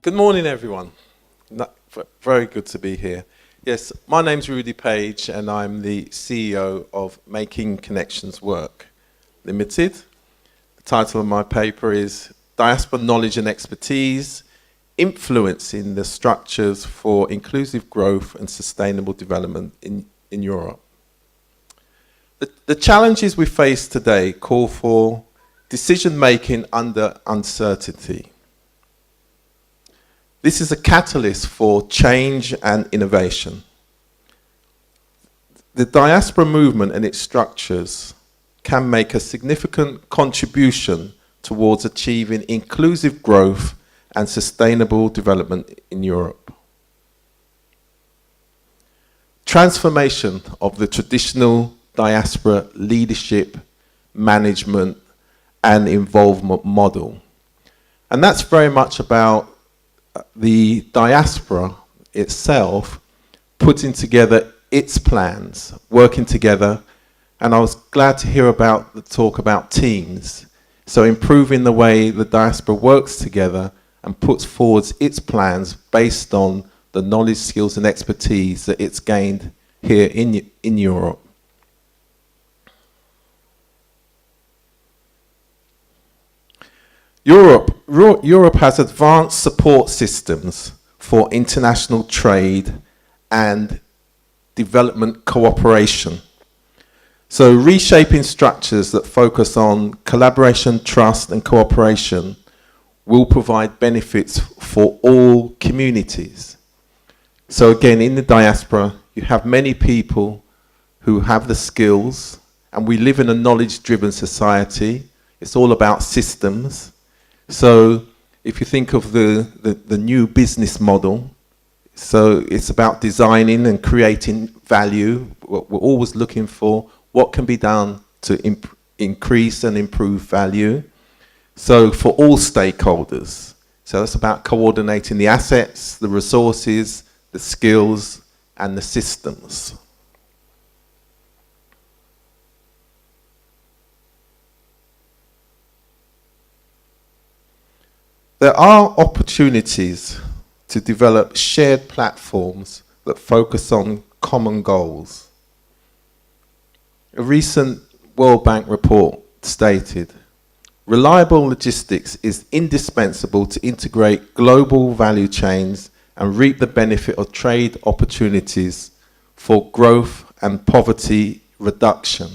Good morning, everyone. Very good to be here. Yes, my name's Rudi Page, and I'm the CEO of Making Connections Work Limited. The title of my paper is Diaspora Knowledge and Expertise, Influencing the Structures for Inclusive Growth and Sustainable Development in Europe. The challenges we face today call for decision-making under uncertainty. This is a catalyst for change and innovation. The diaspora movement and its structures can make a significant contribution towards achieving inclusive growth and sustainable development in Europe. Transformation of the traditional diaspora leadership, management, and involvement model. And that's very much about the diaspora itself putting together its plans, working together, and I was glad to hear about the talk about teams. So improving the way the diaspora works together and puts forward its plans based on the knowledge, skills and expertise that it's gained here in Europe. Europe has advanced support systems for international trade and development cooperation. So reshaping structures that focus on collaboration, trust and cooperation will provide benefits for all communities. So again, in the diaspora, you have many people who have the skills, and we live in a knowledge-driven society. It's all about systems. So if you think of the new business model, so it's about designing and creating value. We're always looking for what can be done to increase and improve value. So for all stakeholders. So that's about coordinating the assets, the resources, the skills, and the systems. There are opportunities to develop shared platforms that focus on common goals. A recent World Bank report stated, reliable logistics is indispensable to integrate global value chains and reap the benefit of trade opportunities for growth and poverty reduction.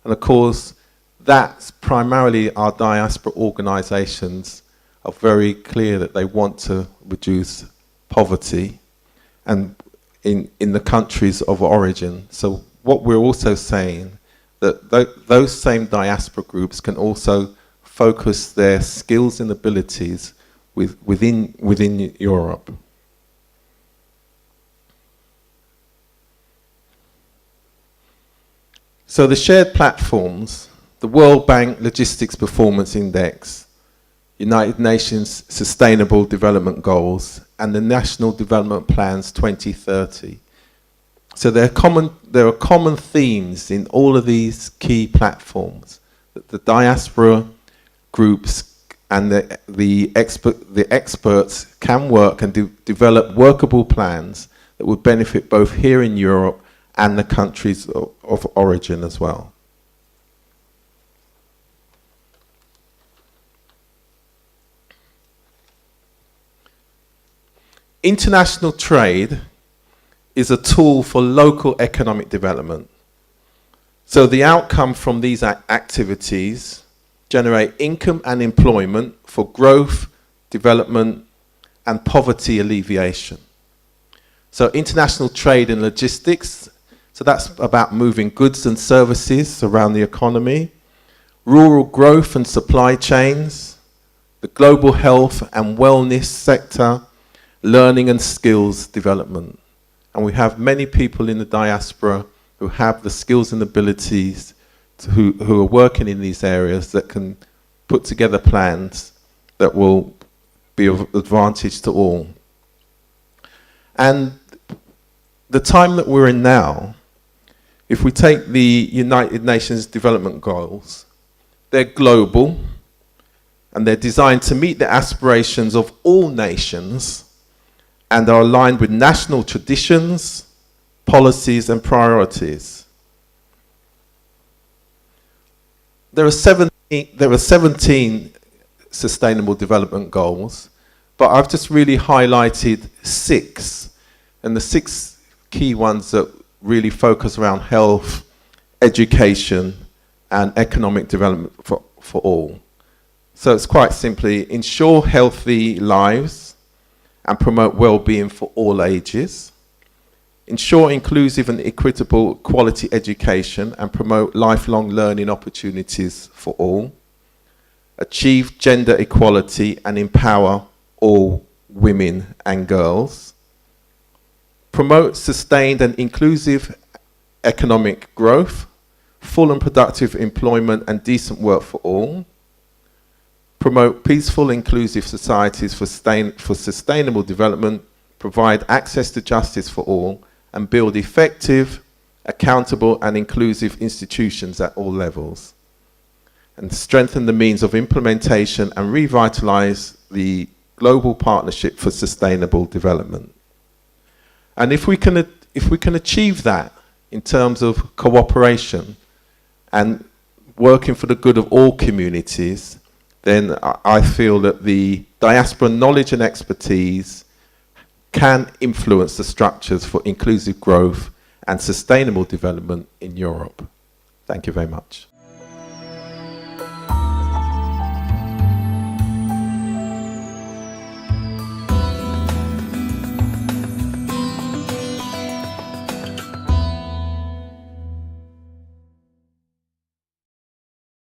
And of course, that's primarily our diaspora organizations are very clear that they want to reduce poverty and in the countries of origin. So what we're also saying that those same diaspora groups can also focus their skills and abilities within Europe. So the shared platforms, the World Bank Logistics Performance Index, United Nations Sustainable Development Goals, and the National Development Plans 2030. So there are common themes in all of these key platforms that the diaspora groups and the experts can work and develop workable plans that would benefit both here in Europe and the countries of origin as well. International trade is a tool for local economic development. So the outcome from these activities generate income and employment for growth, development, and poverty alleviation. So international trade and logistics, so that's about moving goods and services around the economy, rural growth and supply chains, the global health and wellness sector, learning and skills development. And we have many people in the diaspora who have the skills and abilities who are working in these areas that can put together plans that will be of advantage to all. And the time that we're in now, if we take the United Nations Development Goals, they're global, and they're designed to meet the aspirations of all nations and are aligned with national traditions, policies and priorities. There are 17 Sustainable Development Goals, but I've just really highlighted 6, and the 6 key ones that really focus around health, education and economic development for all. So it's quite simply ensure healthy lives and promote well-being for all ages, ensure inclusive and equitable quality education and promote lifelong learning opportunities for all, achieve gender equality and empower all women and girls, promote sustained and inclusive economic growth, full and productive employment and decent work for all, promote peaceful, inclusive societies for sustainable development, provide access to justice for all, and build effective, accountable and inclusive institutions at all levels, and strengthen the means of implementation and revitalise the global partnership for sustainable development. And if we can achieve that in terms of cooperation and working for the good of all communities, then I feel that the diaspora knowledge and expertise can influence the structures for inclusive growth and sustainable development in Europe. Thank you very much.